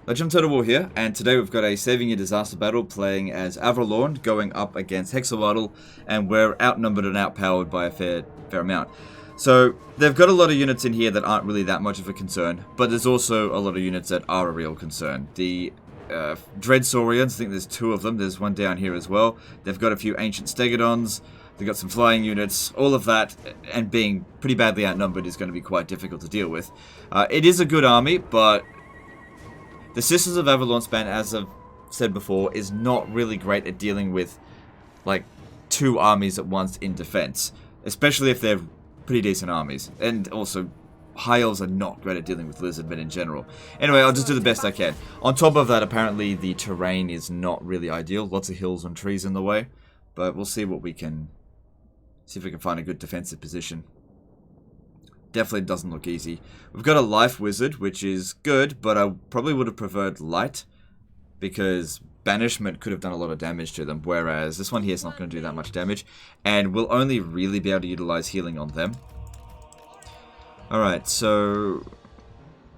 Legend of Total War here, and today we've got a Saving Your Disaster battle playing as Avril going up against Hexawattle, and we're outnumbered and outpowered by a fair amount. So, they've got a lot of units in here that aren't really that much of a concern, but there's also a lot of units that are a real concern. The Dread Saurians, I think there's 2 of them, there's one down here as well. They've got a few Ancient Stegodons, they've got some flying units, all of that, and being pretty badly outnumbered is going to be quite difficult to deal with. It is a good army, but the Sisters of Avalonspan, as I've said before, is not really great at dealing with, like, 2 armies at once in defense. Especially if they're pretty decent armies. And also, High Elves are not great at dealing with Lizardmen in general. Anyway, I'll just do the best I can. On top of that, apparently the terrain is not really ideal. Lots of hills and trees in the way. But we'll see what we can... see if we can find a good defensive position. Definitely doesn't look easy. We've got a Life Wizard, which is good, but I probably would have preferred Light, because Banishment could have done a lot of damage to them, whereas this one here is not going to do that much damage, and we'll only really be able to utilize healing on them. Alright, so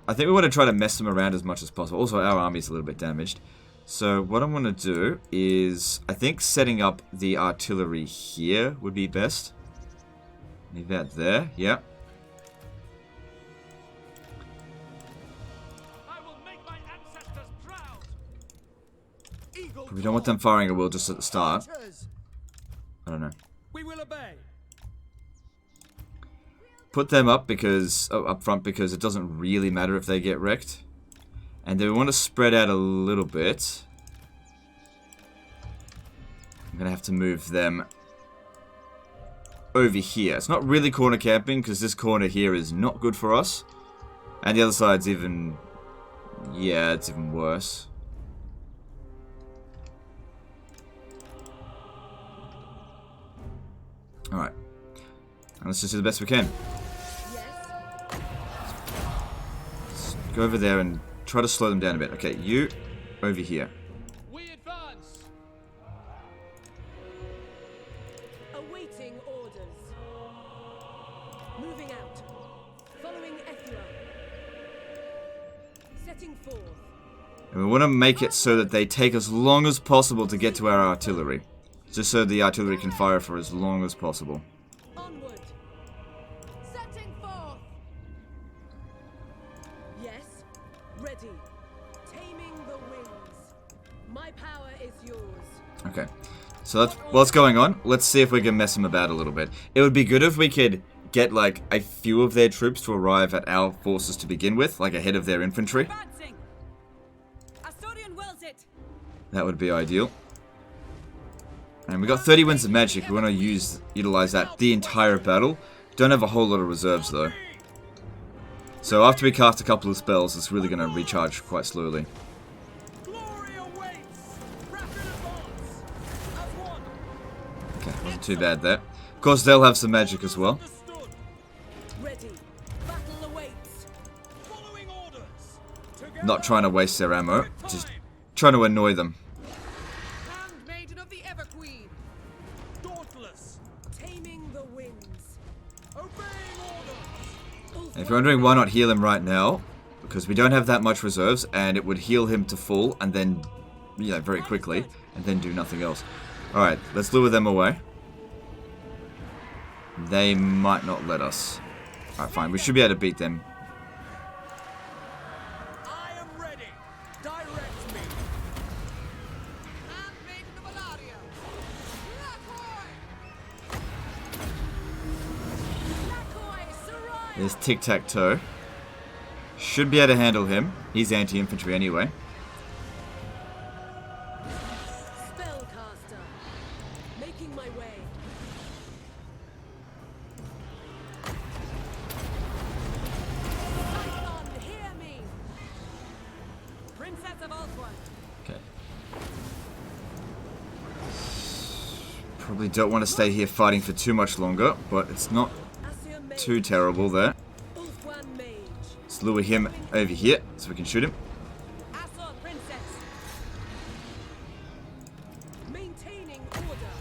I think we want to try to mess them around as much as possible. Also, our army's a little bit damaged. So what I'm going to do is, I think setting up the artillery here would be best. Leave that there, yeah. We don't want them firing a will just at the start. I don't know. We will obey. Put them up because up front because it doesn't really matter if they get wrecked. And then we want to spread out a little bit. I'm gonna have to move them over here. It's not really corner camping because this corner here is not good for us. And the other side's even... yeah, it's even worse. Alright. Let's just do the best we can. Let's go over there and try to slow them down a bit. Okay, you over here. We advance. Awaiting orders. Moving out. Following Ethua. Setting forth. And we want to make it so that they take as long as possible to get to our artillery. Just so the artillery can fire for as long as possible. Onward. Setting forth. Yes. Ready. Taming the winds. My power is yours. Okay. So that's what's going on. Let's see if we can mess them about a little bit. It would be good if we could get like a few of their troops to arrive at our forces to begin with, like ahead of their infantry. Advancing. Asturian wills it. That would be ideal. And we got 30 Winds of Magic. We want to utilize that the entire battle. Don't have a whole lot of reserves though. So after we cast a couple of spells, it's really going to recharge quite slowly. Glory awaits. Rapid advance. As one. Okay, wasn't too bad there. Of course, they'll have some magic as well. Understood. Ready. Battle awaits. Following orders. Together. Not trying to waste their ammo, just trying to annoy them. Handmaiden of the Ever Queen. Dauntless. Taming the winds. Obeying orders. And if you're wondering why not heal him right now, because we don't have that much reserves, and it would heal him to full, and then, you know, very quickly, and then do nothing else. Alright, let's lure them away. They might not let us. Alright, fine, we should be able to beat them. I am ready. Direct me. Handmaiden of Alaria. Lakoi, Soraya. There's Tic-Tac-Toe. Should be able to handle him. He's anti-infantry anyway. Spellcaster. Making my way. Python, hear me. Princess of Alquan. Okay. Probably don't want to stay here fighting for too much longer, but it's not Asir Mage. too terrible there. Ulfwan Mage. Let's lure him over here so we can shoot him. Asor Princess. Maintaining order.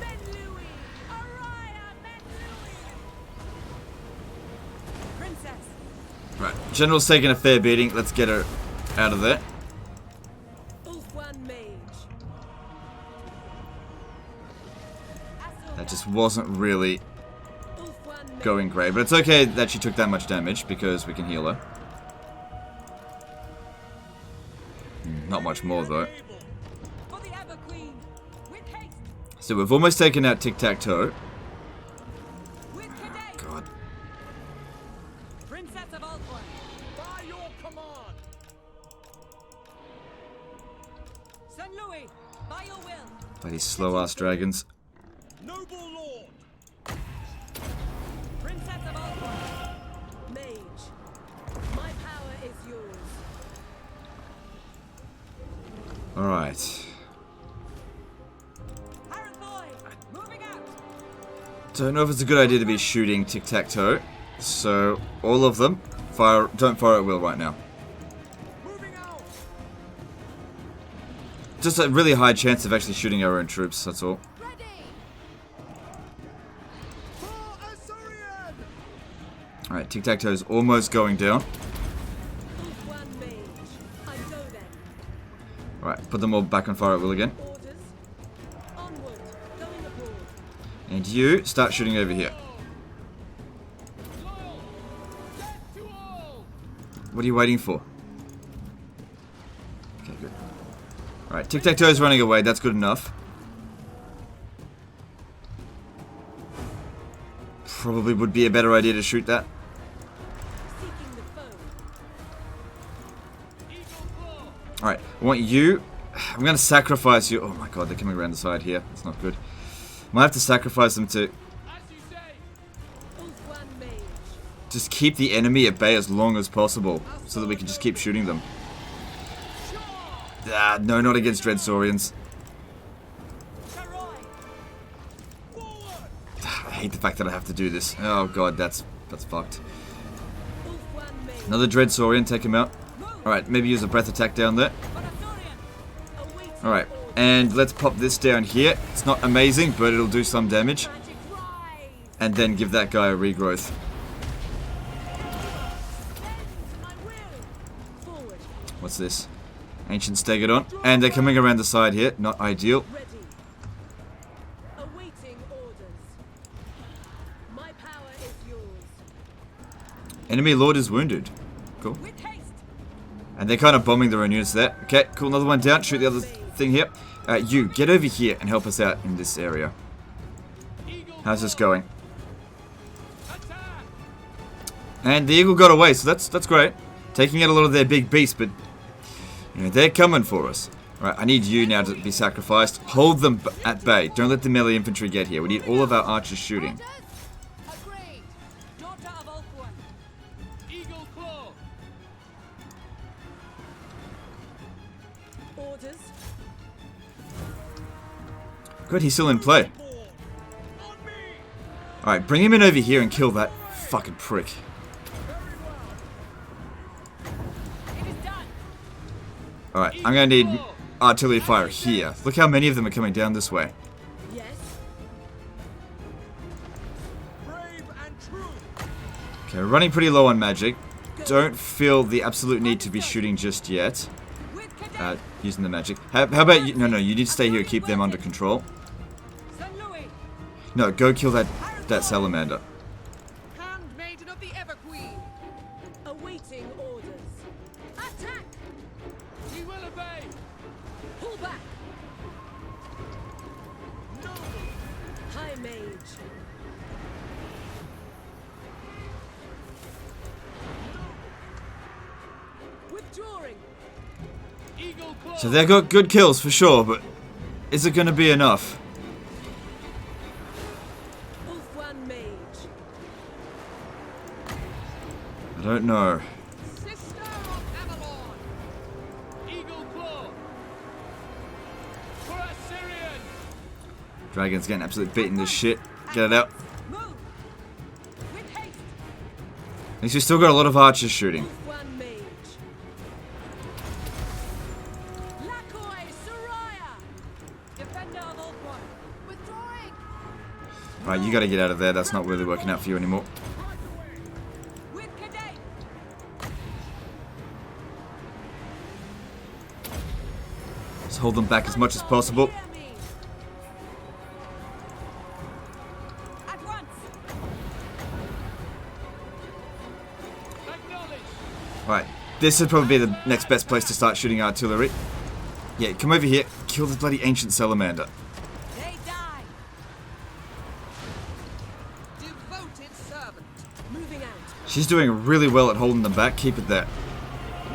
Ben Louis. Araya Ben Louis. Princess. Right, General's taking a fair beating. Let's get her out of there. Ulfwan Mage. That just wasn't really Ulfwan Mage. going great. But it's okay that she took that much damage because we can heal her. Not much more though. For the Ever Queen. With haste. So we've almost taken out Tic-Tac-Toe. With Cadet. God. Princess of Ulfwan. By your command. St. Louis. By your will. Bloody slow-ass dragons. Noble lord. Princess of Ulfwan. Mage. My power is yours. Alright. Harrenboy. Moving out. Don't know if it's a good idea to be shooting Tic-Tac-Toe. So, all of them, don't fire at will right now. Moving out. Just a really high chance of actually shooting our own troops, that's all. Ready. For Assyrian. Alright, Tic-Tac-Toe's almost going down. Ulfwan Mage. I go then. Alright, put them all back on fire at will again. Orders. Onward. Going abroad. And you, start shooting over here. Loyal. Death to all. What are you waiting for? Okay, good. Alright, Tic-Tac-Toe's running away, that's good enough. Probably would be a better idea to shoot that. Seeking the foe. Eagle claw. Alright, I want you... I'm gonna sacrifice you... Oh my god, they're coming around the side here. That's not good. Might have to sacrifice them to As you say. Ulfwan Mage. just keep the enemy at bay as long as possible. So that we can just keep shooting them. Ah, no, not against Dreadsaurians. Charoy. Forward. I hate the fact that I have to do this. Oh god, that's fucked. Ulfwan Mage. Another Dreadsaurian, take him out. Move. Alright, maybe use a breath attack down there. For Azorian. Awaiting Alright, orders. and let's pop this down here. It's not amazing, but it'll do some damage. Magic rise. And then give that guy a regrowth. Bend to my will. Forward. What's this? Ancient Stegodon. And they're coming around the side here. Not ideal. Ready. Awaiting orders. My power is yours. Enemy Lord is wounded. Cool. With haste. And they're kind of bombing their own units there. Okay, cool. Another one down. Shoot the other thing here. You, get over here and help us out in this area. Eagle How's this going? attack. And the eagle got away, so that's great. Taking out a lot of their big beasts, but you know, they're coming for us. Right, I need you now to be sacrificed. Hold them at bay. Don't let the melee infantry get here. We need all of our archers shooting. Agreed. Daughter of Ulfwan. Eagle claw. Orders. Good, he's still in play. Board. On me. Alright, bring him in over here and kill that fucking prick. Very well. It is done. Alright, I'm gonna need artillery fire here. Look how many of them are coming down this way. Yes. Brave and true. Okay, we're running pretty low on magic. Don't feel the absolute need to be shooting just yet. With cadet. Using the magic. How about you? No, you need to stay here and keep them under control. St. Louis. No, go kill that salamander. Handmaiden of the Ever Queen. Awaiting orders. Attack. We will obey. Pull back. No. High Mage. Withdrawing. Eagle claw. So they got good kills for sure, but is it going to be enough? Ulfwan Mage. I don't know. Sister of Avalon. Eagle claw. For Assyrian. Dragon's getting absolutely beaten this shit. Get it out. Move. With haste. At least we still got a lot of archers shooting. Ulfwan Mage. Lakoi Soraya. Defender of Ulfwan. Withdrawing. Right, you got to get out of there. That's not really working out for you anymore. Right away. With cadet. Just hold them back as much as possible. Hear me. At once. Acknowledge. Right, this would probably be the next best place to start shooting artillery. Yeah, come over here. Kill the bloody ancient salamander. They die. Devoted servant. Moving out. She's doing really well at holding them back. Keep it there.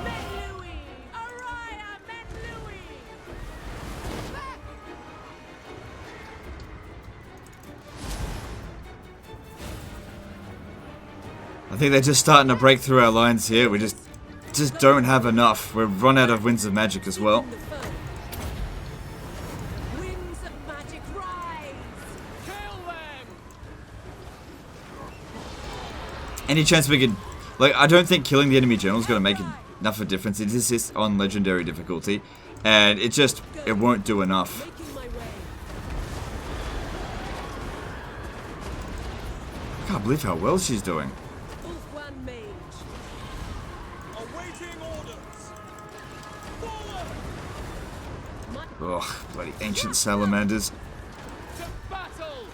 Men Louis. Araya, Men Louis. Back. I think they're just starting to break through our lines here. We just don't have enough. We've run out of winds of magic as well. The foe. Winds of magic rise. Kill them. Any chance we could... Like, I don't think killing the enemy general is going to make enough of a difference. It is just on legendary difficulty. And it won't do enough. Making my way. I can't believe how well she's doing. Ulfwan Mage. Awaiting orders. Forward. My Ugh, bloody ancient salamanders. To battle.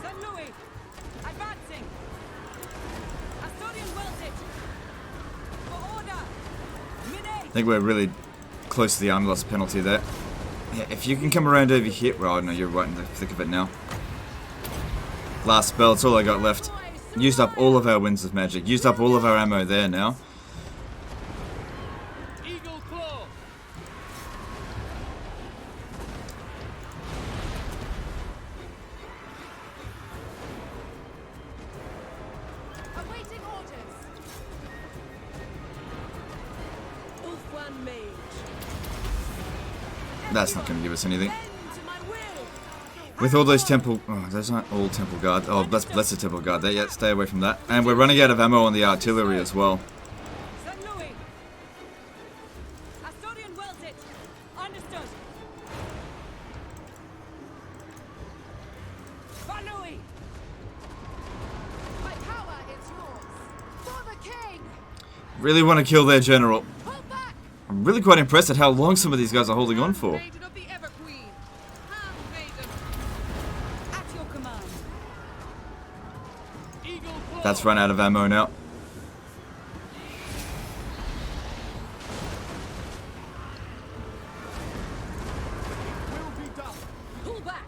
St. Louis. Advancing. Asturian wills it. For order. I think we're really close to the army loss penalty there. Yeah, if you can come around over here... Well, no, you're right in the thick of it now. Last spell, it's all I got left. Used up all of our winds of magic. Used up all of our ammo there now. Eagle claw. Awaiting orders. Ulfwan Mage. That's not going to give us anything. Bend to my will. With all those temple... Oh, those aren't all temple guard. Oh, let's bless the temple guard there. Yeah, stay away from that. And we're running out of ammo on the artillery as well. St. Louis. Asturian wills it. Understood. For Louis. My power is yours. For the king. Really want to kill their general. Pull back. I'm really quite impressed at how long some of these guys are holding on for. Maiden of the Everqueen. Handmaiden. At your command. Eagle claw. That's run out of ammo now. Will be done. Pull back.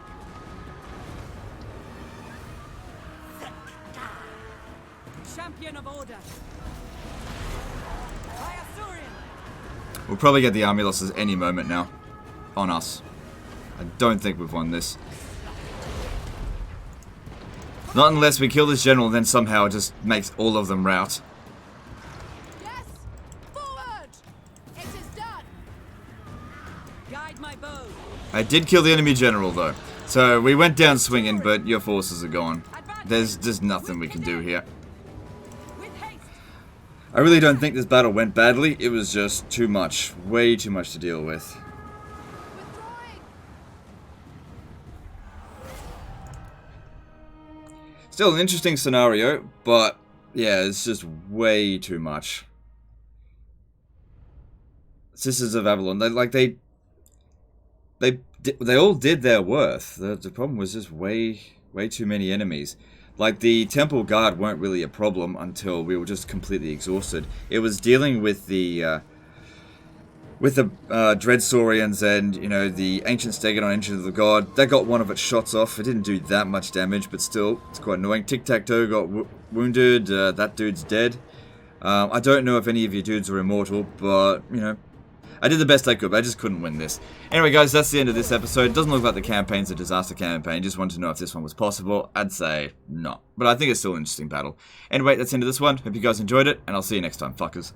Champion of order. By Asturian. We'll probably get the army losses any moment now. On us. I don't think we've won this. Not unless we kill this general, then somehow it just makes all of them rout. Yes. Forward. It is done. Guide my bow. I did kill the enemy general though. So we went down swinging, but your forces are gone. There's just nothing we can do here. With haste. I really don't think this battle went badly. It was just too much. Way too much to deal with. Withdrawing. Still an interesting scenario, but yeah, it's just way too much. Sisters of Avalon, they all did their worth. The problem was just way too many enemies. Like, the Temple Guard weren't really a problem until we were just completely exhausted. It was dealing with the Dreadsaurians and, you know, the Ancient Stegodon, Ancient of the God. That got one of its shots off. It didn't do that much damage, but still, it's quite annoying. Tic-Tac-Toe got wounded. That dude's dead. I don't know if any of you dudes are immortal, but, you know, I did the best I could, but I just couldn't win this. Anyway, guys, that's the end of this episode. It doesn't look like the campaign's a disaster campaign. Just wanted to know if this one was possible. I'd say not. But I think it's still an interesting battle. Anyway, that's the end of this one. Hope you guys enjoyed it, and I'll see you next time, fuckers.